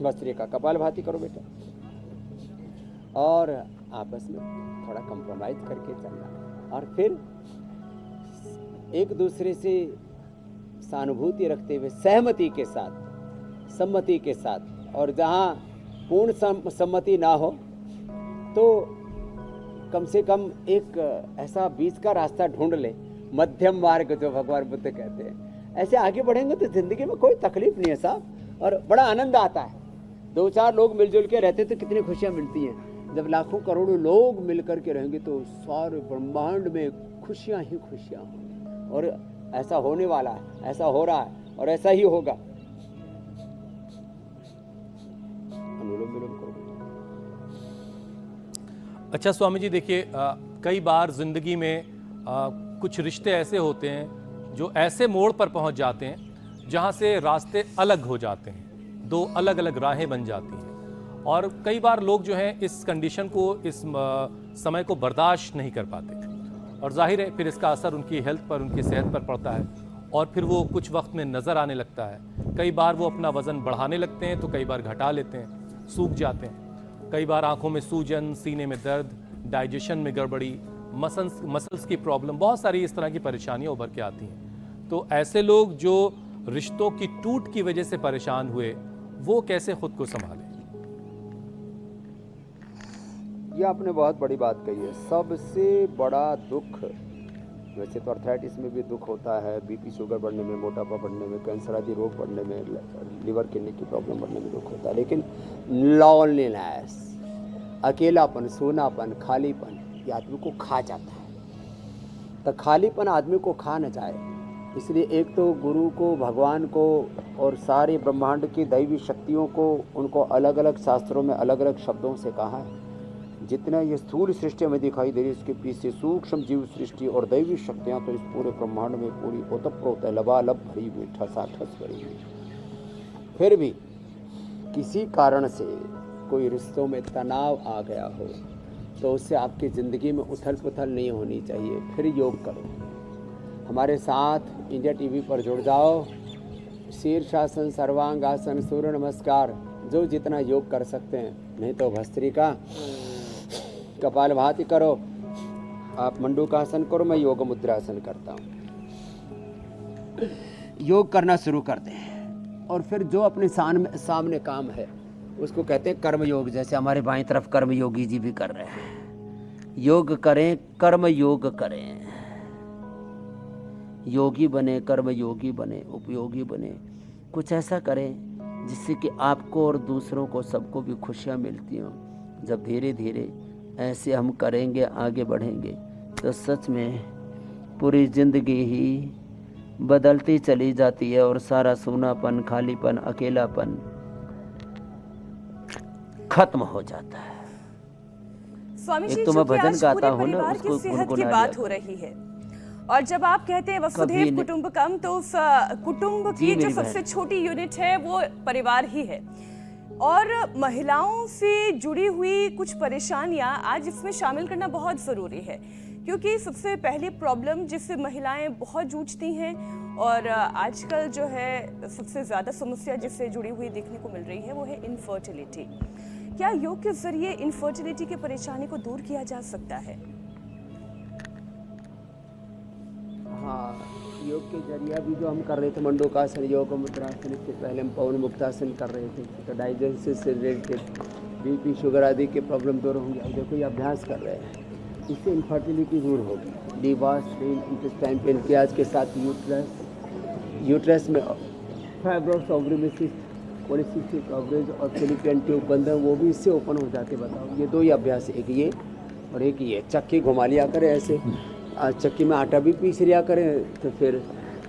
वस्त्री का कपालभाति करो बेटा, और आपस में थोड़ा कंप्रोमाइज करके चलना, और फिर एक दूसरे से सहानुभूति रखते हुए, सहमति के साथ, सम्मति के साथ। और जहाँ पूर्ण सम्मति ना हो तो कम से कम एक ऐसा बीच का रास्ता ढूंढ ले, मध्यम मार्ग जो भगवान बुद्ध कहते हैं। ऐसे आगे बढ़ेंगे तो जिंदगी में कोई तकलीफ नहीं है साहब, और बड़ा आनंद आता है। 2-4 लोग मिलजुल के रहते तो कितनी खुशियाँ मिलती हैं। जब लाखों करोड़ों लोग मिलकर के रहेंगे तो सारे ब्रह्मांड में खुशियाँ ही खुशियाँ होंगी, और ऐसा होने वाला है, ऐसा हो रहा है, और ऐसा ही होगा। अनुलोम विलोम करो। अच्छा स्वामी जी देखिए, कई बार जिंदगी में कुछ रिश्ते ऐसे होते हैं जो ऐसे मोड़ पर पहुंच जाते हैं जहां से रास्ते अलग हो जाते हैं, 2 अलग अलग राहें बन जाती हैं, और कई बार लोग जो हैं इस कंडीशन को, इस समय को बर्दाश्त नहीं कर पाते, और जाहिर है फिर इसका असर उनकी हेल्थ पर, उनकी सेहत पर पड़ता है, और फिर वो कुछ वक्त में नज़र आने लगता है। कई बार वो अपना वज़न बढ़ाने लगते हैं तो कई बार घटा लेते हैं, सूख जाते हैं। कई बार आंखों में सूजन, सीने में दर्द, डाइजेशन में गड़बड़ी, मसल्स की प्रॉब्लम, बहुत सारी इस तरह की परेशानियां उभर के आती हैं। तो ऐसे लोग जो रिश्तों की टूट की वजह से परेशान हुए, वो कैसे खुद को संभालें? ये आपने बहुत बड़ी बात कही है। सबसे बड़ा दुख, वैसे तो अर्थराइटिस में भी दुख होता है, बीपी शुगर बढ़ने में, मोटापा बढ़ने में, कैंसर आदि रोग बढ़ने में, लिवर किडनी की प्रॉब्लम बढ़ने में दुख होता है, लेकिन लॉनलीनेस, अकेलापन, सूनापन, खालीपन, ये आदमी को खा जाता है। तो खालीपन आदमी को खा न जाए, इसलिए एक तो गुरु को, भगवान को, और सारे ब्रह्मांड की दैवी शक्तियों को, उनको अलग अलग शास्त्रों में अलग अलग शब्दों से कहा है। जितना ये स्थूल सृष्टि में दिखाई दे रही है, इसके पीछे सूक्ष्म जीव सृष्टि और दैवी शक्तियाँ तो इस पूरे ब्रह्मांड में पूरी ओतप्रोत है, लबालब भरी हुई, ठसाठस भरी हुई। फिर भी किसी कारण से कोई रिश्तों में तनाव आ गया हो तो उससे आपकी ज़िंदगी में उथल पुथल नहीं होनी चाहिए। फिर योग करो, हमारे साथ इंडिया टीवी पर जुड़ जाओ। शीर्षासन, सर्वांगासन, सूर्य नमस्कार, जो जितना योग कर सकते हैं, नहीं तो भस्त्रिका, कपालभाति करो, आप मंडूकासन करो, मैं योग मुद्रासन करता हूँ। योग करना शुरू कर दें, और फिर जो अपने सामने काम है उसको कहते हैं कर्म योग। जैसे हमारे बाईं तरफ कर्म योगी जी भी कर रहे हैं। योग करें, कर्म योग करें। योगी बने, कर्म योगी बने, उपयोगी बने, कुछ ऐसा करें जिससे कि आपको और दूसरों को, सबको भी खुशियाँ मिलती हों। जब धीरे धीरे ऐसे हम करेंगे, आगे बढ़ेंगे, तो सच में पूरी ज़िंदगी ही बदलती चली जाती है और सारा सूनापन, खालीपन, अकेलापन खत्म हो जाता है। स्वामी एक जी, तो मैं चूंकि भजन आज गाता पूरे हूँ ना, परिवार की उसको सेहत की गुनगुना बात लिया हो रही है, और जब आप कहते हैं वसुधैव कभी कुटुंबकम, तो उस कुटुंब जी की जो मेरी सबसे बहन। छोटी यूनिट है वो परिवार ही है। और महिलाओं से जुड़ी हुई कुछ परेशानियां आज इसमें शामिल करना बहुत ज़रूरी है, क्योंकि सबसे पहली प्रॉब्लम जिससे महिलाएं बहुत जूझती हैं और आजकल जो है सबसे ज़्यादा समस्या जिससे जुड़ी हुई देखने को मिल रही है वो है इनफर्टिलिटी। क्या योग के जरिए इनफर्टिलिटी की परेशानी को दूर किया जा सकता है? हाँ, योग के जरिए अभी जो हम कर रहे थे मंडूकासन, योग मुद्रासन, इससे पहले हम पवन मुक्तासन कर रहे थे, तो डाइजेशन से रिलेटेड बीपी, शुगर आदि के प्रॉब्लम दूर होंगे। अब देखो ये अभ्यास कर रहे हैं, इससे इनफर्टिलिटी दूर होगी। लिवर, स्प्लीन, इंटेस्टाइन, पैनक्रियाज के साथ यूट्रस में फाइब्रोस, ओवरी, पॉलीसिस्टिक ओवरीज और फिलिपियन ट्यूब बंद है, वो भी इससे ओपन हो जाते। बताओ, ये दो ही अभ्यास, एक ये और एक ये। चक्की घुमा लिया करें ऐसे, चक्की में आटा भी पीस लिया करें, तो फिर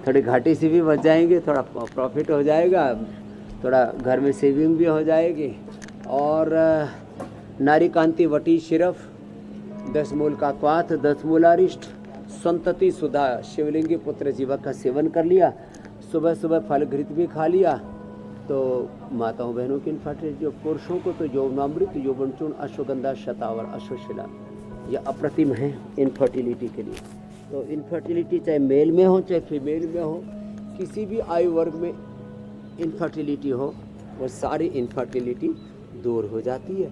थोड़ी घाटी से भी बच जाएंगे, थोड़ा प्रॉफिट हो जाएगा, थोड़ा घर में सेविंग भी हो जाएगी। और नारी कांति वटी सिरफ, 10 मूल का क्वाथ, 10 मूलारिष्ट, संतति सुधा, शिवलिंगी पुत्र जीवक का सेवन कर लिया, सुबह सुबह फल घृत भी खा लिया, तो माताओं बहनों की इनफर्टिलिटी। पुरुषों को तो यौवनामृत, यौवनचूर्ण, अश्वगंधा, शतावर, अश्वशिला, ये अप्रतिम है इनफर्टिलिटी के लिए। तो इनफर्टिलिटी चाहे मेल में हो चाहे फीमेल में हो, किसी भी आयु वर्ग में इनफर्टिलिटी हो, वो सारी इनफर्टिलिटी दूर हो जाती है।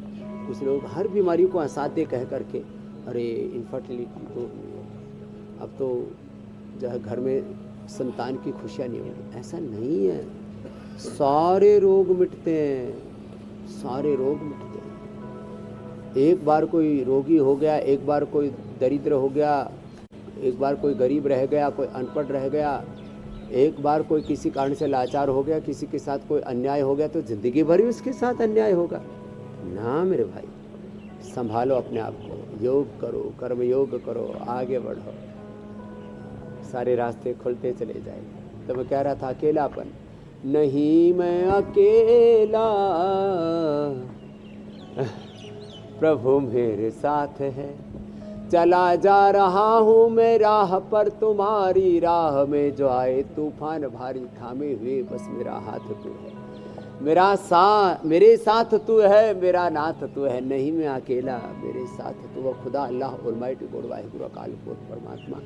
कुछ लोग हर बीमारी को असाध्य कह करके, अरे इनफर्टिलिटी तो अब तो जो है घर में संतान की खुशियाँ नहीं होगी, ऐसा नहीं है। सारे रोग मिटते हैं, सारे रोग मिटते हैं। एक बार कोई रोगी हो गया, एक बार कोई दरिद्र हो गया, एक बार कोई गरीब रह गया, कोई अनपढ़ रह गया, एक बार कोई किसी कारण से लाचार हो गया, किसी के साथ कोई अन्याय हो गया, तो जिंदगी भर ही उसके साथ अन्याय होगा ना। मेरे भाई, संभालो अपने आप को, योग करो, कर्म योग करो, आगे बढ़ो, सारे रास्ते खुलते चले जाएंगे। तो मैं कह रहा था अकेलापन नहीं, मैं अकेला, प्रभु मेरे साथ है, चला जा रहा हूँ मैं राह पर, तुम्हारी राह में जो आए तूफान भारी, थामे हुए बस मेरा हाथ तू है, मेरे साथ तू है, मेरा नाथ तू है, नहीं मैं अकेला, मेरे साथ तू। वह खुदा अल्लाह ऑलमाइटी गॉड वाहिगुरु अकाल पुरख परमात्मा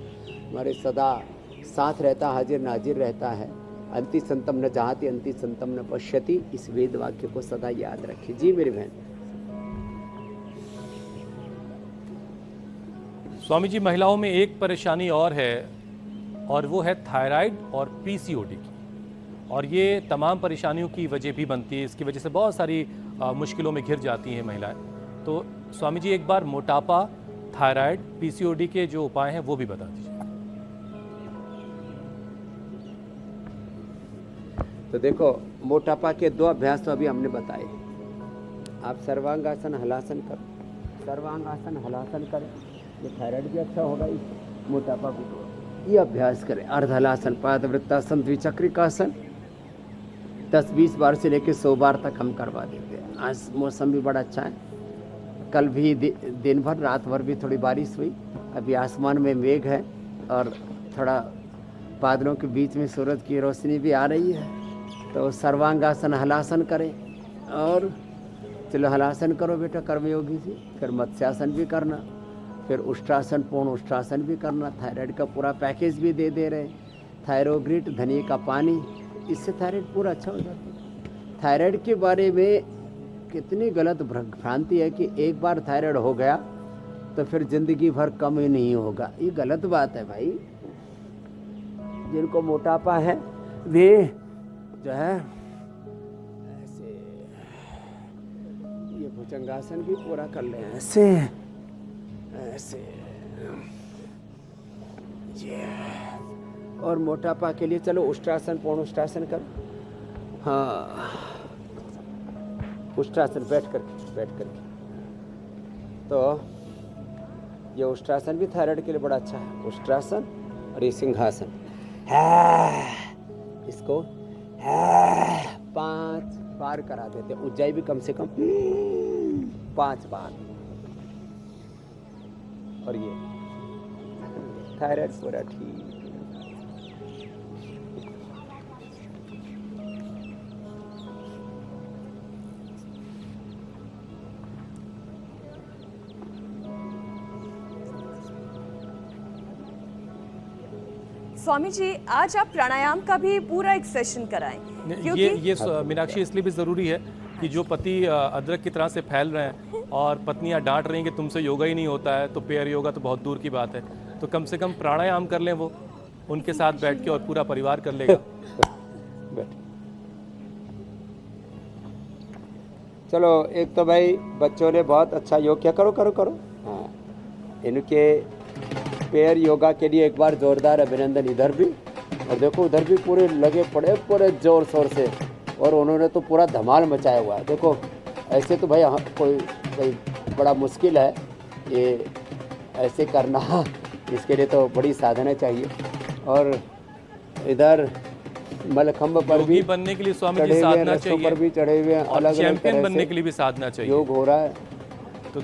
हमारे सदा साथ रहता, हाजिर नाजिर रहता है। अंति संतम न चाहती, अंति संतम न पश्यति, इस वेद वाक्य को सदा याद रखिए। जी मेरी बहन। स्वामी जी, महिलाओं में एक परेशानी और है, और वो है थायराइड और पीसीओडी की, और ये तमाम परेशानियों की वजह भी बनती है। इसकी वजह से बहुत सारी मुश्किलों में घिर जाती हैं महिलाएं। तो स्वामी जी, एक बार मोटापा, थायराइड, पीसीओडी के जो उपाय हैं वो भी बता दीजिए। तो देखो, मोटापा के 2 अभ्यास तो अभी हमने बताए। आप सर्वांगासन हलासन करो, सर्वांगासन हलासन करें, ये थायराइड भी अच्छा होगा, इस मोटापा भी दूर। ये अभ्यास करें, अर्धहलासन, पादवृत्तासन, द्विचक्रिकासन 10-20 बार से लेकर 100 बार तक हम करवा देते हैं। आज मौसम भी बड़ा अच्छा है, कल भी दिन भर रात भर भी थोड़ी बारिश हुई, अभी आसमान में मेघ है और थोड़ा बादलों के बीच में सूरज की रोशनी भी आ रही है। तो सर्वांगासन हलासन करें, और चलो हलासन करो बेटा कर्मयोगी जी, फिर मत्स्यासन भी करना, फिर उष्ट्रासन, पूर्ण उष्ट्रासन भी करना। थायराइड का पूरा पैकेज भी दे रहे हैं, थायरोग्रिट, धनिए का पानी, इससे थायराइड पूरा अच्छा हो जाता है। थायराइड के बारे में कितनी गलत भ्रांति है कि एक बार थायराइड हो गया तो फिर जिंदगी भर कम ही नहीं होगा, ये गलत बात है भाई। जिनको मोटापा है वे जो है ऐसे, ये भुजंगासन भी पूरा कर लें, ऐसे ऐसे, ये और मोटापा के लिए चलो उष्ट्रासन पूर्ण उष्ट्रासन करो। हाँ, उष्ट्रासन बैठ करके। तो ये उष्ट्रासन भी थायराइड के लिए बड़ा अच्छा है, उष्ट्रासन। और ये सिंहासन, इसको 5 बार करा देते, ऊंचाई भी कम से कम 5 बार। और ये थायराइड पूरा ठीक। स्वामी जी, आज आप प्राणायाम का भी पूरा एक सेशन कराएं, ये मीनाक्षी इसलिए भी ज़रूरी है कि जो पति अदरक की तरह से फैल रहे हैं और पत्नियां डांट रही हैं कि तुमसे योगा ही नहीं होता है, तो पेयर योगा तो बहुत दूर की बात है, तो कम से कम प्राणायाम कर लें, वो उनके साथ बैठ के और पूरा परिवार कर लेगा। चलो, एक तो भाई बच्चों ने बहुत अच्छा योग किया, करो। हाँ, इनके पेयर योगा के लिए एक बार जोरदार अभिनंदन इधर भी, और देखो उधर भी पूरे लगे पड़े पूरे जोर शोर से, और उन्होंने तो पूरा धमाल मचाया हुआ है। देखो ऐसे तो भाई कोई बड़ा मुश्किल है ये ऐसे करना, इसके लिए तो बड़ी साधना चाहिए। और इधर मलखंभ पर भी बनने के लिए स्वामी जी साधना चाहिए, पर भी चढ़े हुए हैं, और चैंपियन बनने के लिए भी साधना चाहिए। योग हो रहा है, तो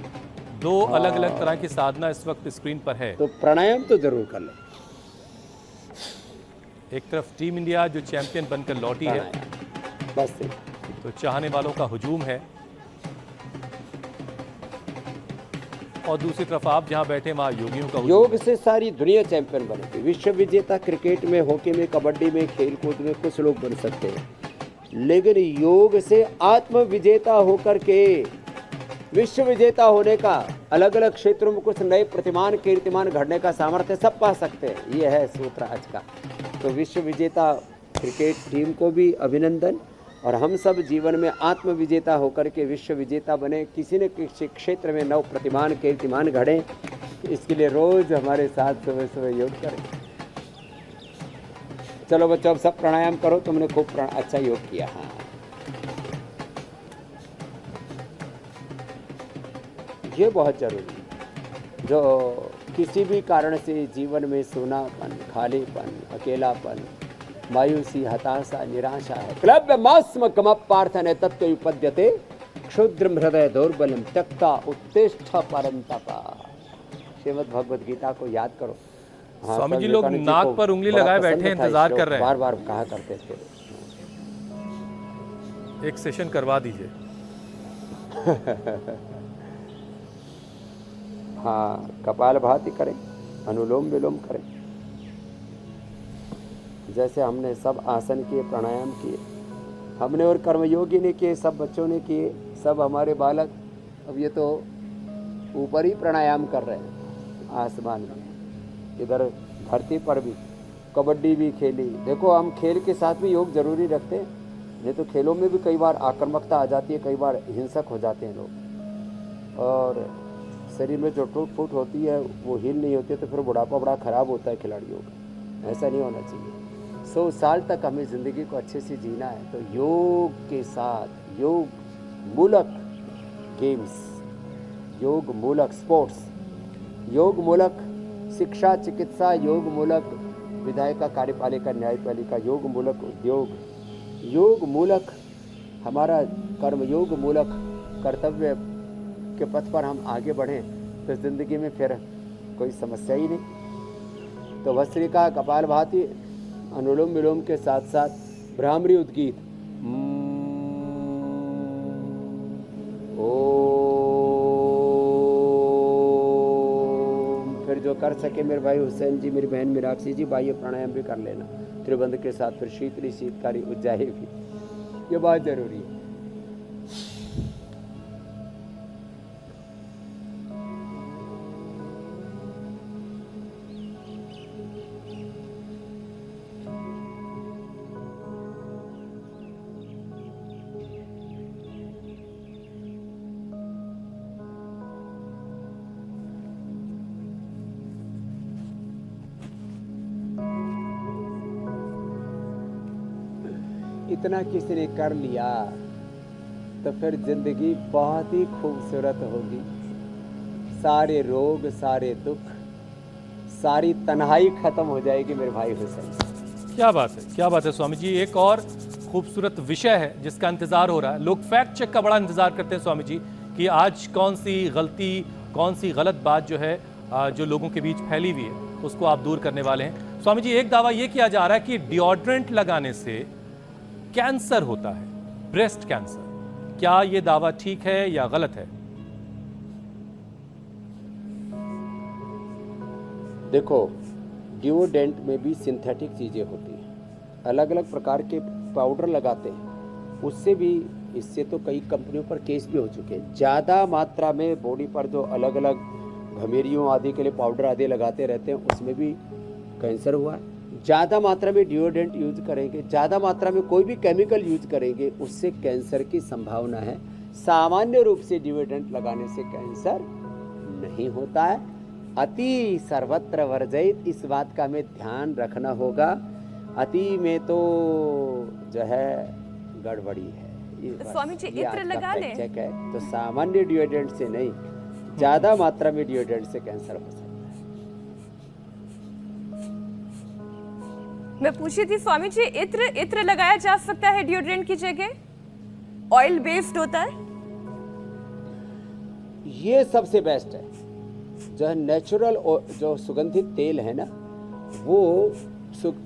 2 अलग-अलग तरह की साधना इस वक्त स्क्रीन पर है। तो प्राणायाम तो जरूर कर लें। एक तरफ टीम इंडिया जो चैंपियन बनकर लौटी है, बस तो चाहने वालों का हुजूम है, और दूसरी तरफ आप जहां बैठे वहां योगियों का हुजूम। योग से सारी दुनिया चैंपियन बनेगी। विश्व विजेता क्रिकेट में, हॉकी में, कबड्डी में, खेल कूद में कुछ लोग बन सकते हैं, लेकिन योग से आत्म विजेता होकर के विश्व विजेता होने का, अलग अलग क्षेत्रों में कुछ नए प्रतिमान कीर्तिमान घड़ने का सामर्थ्य सब पा सकते हैं। ये है सूत्र आज का। तो विश्व विजेता क्रिकेट टीम को भी अभिनंदन, और हम सब जीवन में आत्म विजेता होकर के विश्व विजेता बने, किसी न किसी क्षेत्र में नव प्रतिमान कीर्तिमान घड़े। इसके लिए रोज हमारे साथ सुबह सुबह योग करें। चलो बच्चों, अब सब प्राणायाम करो, तुमने खूब अच्छा योग किया। हाँ, ये बहुत जरूरी है। जो किसी भी कारण से जीवन में सूनापन, खालीपन, अकेलापन, मायूसी, हताशा, निराशा है, क्लब्य मास्म कम प्रार्थने तत्व उपद्यते क्षुद्रम हृदय दौर्बल्यम त्यक्ता उत्तिष्ठ परंतपा। श्रीमद् भगवद गीता को याद करो। हाँ, स्वामी जी लोग नाक पर उंगली लगाए बैठे हैं, इंतजार कर रहे हैं, बार बार कहा करते थे। एक सेशन करवा दीजिए। हाँ, कपालभाति करें, अनुलोम विलोम करें, जैसे हमने सब आसन किए, प्राणायाम किए हमने, और कर्मयोगी ने किए, सब बच्चों ने किए, सब हमारे बालक। अब ये तो ऊपर ही प्राणायाम कर रहे हैं आसमान में, इधर धरती पर भी कबड्डी भी खेली। देखो, हम खेल के साथ भी योग जरूरी रखते हैं, नहीं तो खेलों में भी कई बार आक्रामकता आ जाती है, कई बार हिंसक हो जाते हैं लोग, और शरीर में जो टूट फूट होती है वो हील नहीं होती है, तो फिर बुढ़ापा बड़ा ख़राब होता है खिलाड़ियों का। ऐसा नहीं होना चाहिए। 100 साल तक हमें ज़िंदगी को अच्छे से जीना है, तो योग के साथ योग मूलक गेम्स, योग मूलक स्पोर्ट्स, योग मूलक शिक्षा चिकित्सा, योग मूलक विधायिका कार्यपालिका न्यायपालिका, योग मूलक उद्योग, योग मूलक हमारा कर्म, योग मूलक कर्तव्य के पथ पर हम आगे बढ़ें, तो ज़िंदगी में फिर कोई समस्या ही नहीं। तो भस्त्रिका, कपालभाति, अनुलोम विलोम के साथ साथ भ्रामरी उद्गीत, फिर जो कर सके मेरे भाई हुसैन जी, मेरी बहन मीनाक्षी जी, बाह्य प्राणायाम भी कर लेना त्रिबंध के साथ, फिर शीतली शीतकारी उज्जाई भी, ये बहुत ज़रूरी है। इतना किसी ने कर लिया तो फिर जिंदगी बहुत ही खूबसूरत होगी। सारे रोग, सारे दुख, सारी तन्हाई खत्म हो जाएगी मेरे भाई हुसैन। क्या बात है, क्या बात है स्वामी जी। एक और खूबसूरत विषय है जिसका इंतजार हो रहा है। लोग फैक्ट चेक का बड़ा इंतजार करते हैं स्वामी जी कि आज कौन सी गलती, कौन सी गलत बात जो है जो लोगों के बीच फैली हुई है उसको आप दूर करने वाले हैं। स्वामी जी, एक दावा यह किया जा रहा है कि डिओड्रेंट लगाने से कैंसर होता है, ब्रेस्ट कैंसर। क्या यह दावा ठीक है या गलत है? देखो, डिओडेंट में भी सिंथेटिक चीज़ें होती हैं, अलग अलग प्रकार के पाउडर लगाते हैं, उससे भी, इससे तो कई कंपनियों पर केस भी हो चुके हैं। ज़्यादा मात्रा में बॉडी पर जो अलग अलग घमेरियों आदि के लिए पाउडर आदि लगाते रहते हैं उसमें भी कैंसर हुआ है। ज़्यादा मात्रा में डिओडेंट यूज करेंगे, ज़्यादा मात्रा में कोई भी केमिकल यूज करेंगे, उससे कैंसर की संभावना है। सामान्य रूप से डिओडेंट लगाने से कैंसर नहीं होता है। अति सर्वत्र वर्जित, इस बात का हमें ध्यान रखना होगा। अति में तो जो है गड़बड़ी है। स्वामी जी, इत्र लगा लें? चेक है तो सामान्य डिओडेंट से नहीं, ज्यादा मात्रा में डिओडेंट से कैंसर हो सकता है। मैं पूछी थी स्वामी जी, इत्र लगाया जा सकता है डिओड्रेंट की जगह? ऑयल बेस्ड होता है? ये सबसे बेस्ट है। जो है नेचुरल जो सुगंधित तेल है ना, वो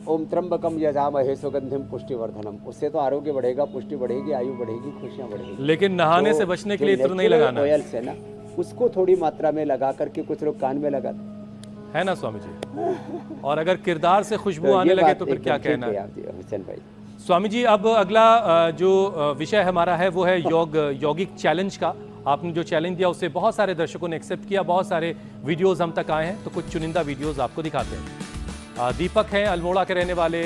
ओम त्र्यंबकम यजामहे सुगंधिम पुष्टिवर्धनम, उससे तो आरोग्य बढ़ेगा, पुष्टि बढ़ेगी, आयु बढ़ेगी, खुशियां बढ़ेगी। लेकिन नहाने से बचने के लिए इत्र नहीं लगाना है। ऑयल से ना, उसको थोड़ी मात्रा में लगा करके कुछ लोग कान में लगाते है ना स्वामी जी। और अगर किरदार से खुशबू आने लगे तो फिर क्या कहना है हुसैन भाई। स्वामी जी, अब अगला जो विषय हमारा है वो है यौगिक चैलेंज का। आपने जो चैलेंज दिया उससे बहुत सारे दर्शकों ने एक्सेप्ट किया, बहुत सारे वीडियोस हम तक आए हैं, तो कुछ चुनिंदा वीडियोस आपको दिखाते हैं। दीपक हैं अल्मोड़ा के रहने वाले,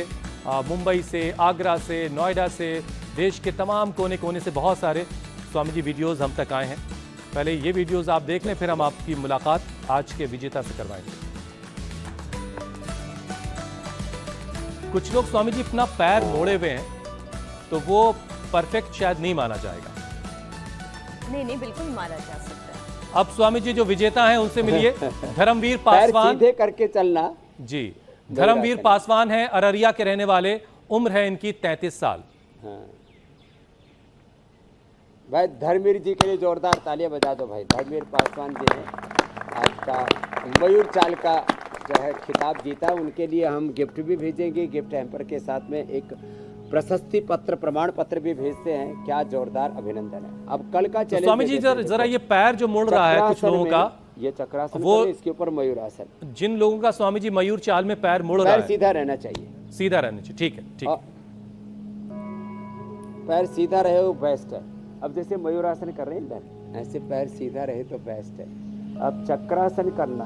मुंबई से, आगरा से, नोएडा से, देश के तमाम कोने कोने से बहुत सारे स्वामी जी वीडियोस हम तक आए हैं। पहले ये वीडियोस आप देख लें, फिर हम आपकी मुलाकात आज के विजेता से करवाएंगे। कुछ लोग स्वामी जी अपना पैर मोड़े हुए हैं, तो वो परफेक्ट शायद नहीं माना जाएगा। नहीं, बिल्कुल माना जा सकता है। अब स्वामी जी जो विजेता हैं उनसे मिलिए। धर्मवीर पैर पासवान सीधे करके चलना जी। धर्मवीर पासवान है, अररिया के रहने वाले, उम्र है इनकी 33 साल। हाँ। भाई धर्मवीर जी के लिए जोरदार तालियां बजा दो भाई। धर्मवीर पासवान जी ने आपका मयूर चाल का जो है खिताब जीता, उनके लिए हम गिफ्ट भी भेजेंगे। गिफ्ट हैम्पर के साथ में एक प्रशस्ति पत्र, प्रमाण पत्र भी भेजते हैं। क्या जोरदार अभिनंदन है। अब कल का चैलेंज स्वामी जी जरा ये पैर जो मुड़ रहा है कुछ लोगों का, ये चक्रासन वो इसके ऊपर मयूरासन, जिन लोगों का स्वामी जी मयूर चाल में पैर मुड़ रहा पैर है, सीधा रहना चाहिए, सीधा रहना चाहिए। ठीक है, ठीक है। पैर सीधा रहे वो बेस्ट है। अब जैसे मयूरासन कर रहे हैं इधर, ऐसे पैर सीधा रहे तो बेस्ट है। अब चक्रासन करना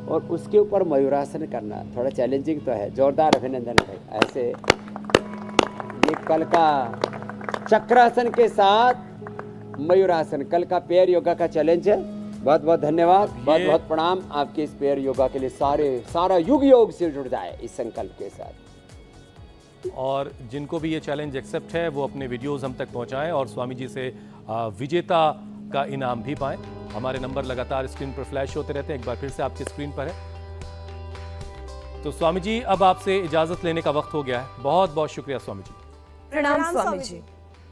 और उसके ऊपर मयूरासन करना थोड़ा चैलेंजिंग तो है। जोरदार अभिनंदन है भाई। ऐसे ये कल का चक्रासन के साथ मयूरासन, कल का पेयर योगा का चैलेंज है। बहुत बहुत धन्यवाद, बहुत बहुत प्रणाम आपके इस पेयर योगा के लिए। सारा युग योग से जुड़ जाए इस संकल्प के साथ। और जिनको भी ये चैलेंज एक्सेप्ट है वो अपने वीडियोस हम तक पहुंचाएं और स्वामी जी से विजेता का इनाम भी पाएं। हमारे नंबर लगातार स्क्रीन पर फ्लैश होते रहते हैं, एक बार फिर से आपकी स्क्रीन पर है। तो स्वामी जी अब आपसे इजाजत लेने का वक्त हो गया है। बहुत बहुत शुक्रिया स्वामी जी। प्रणाम स्वामी जी।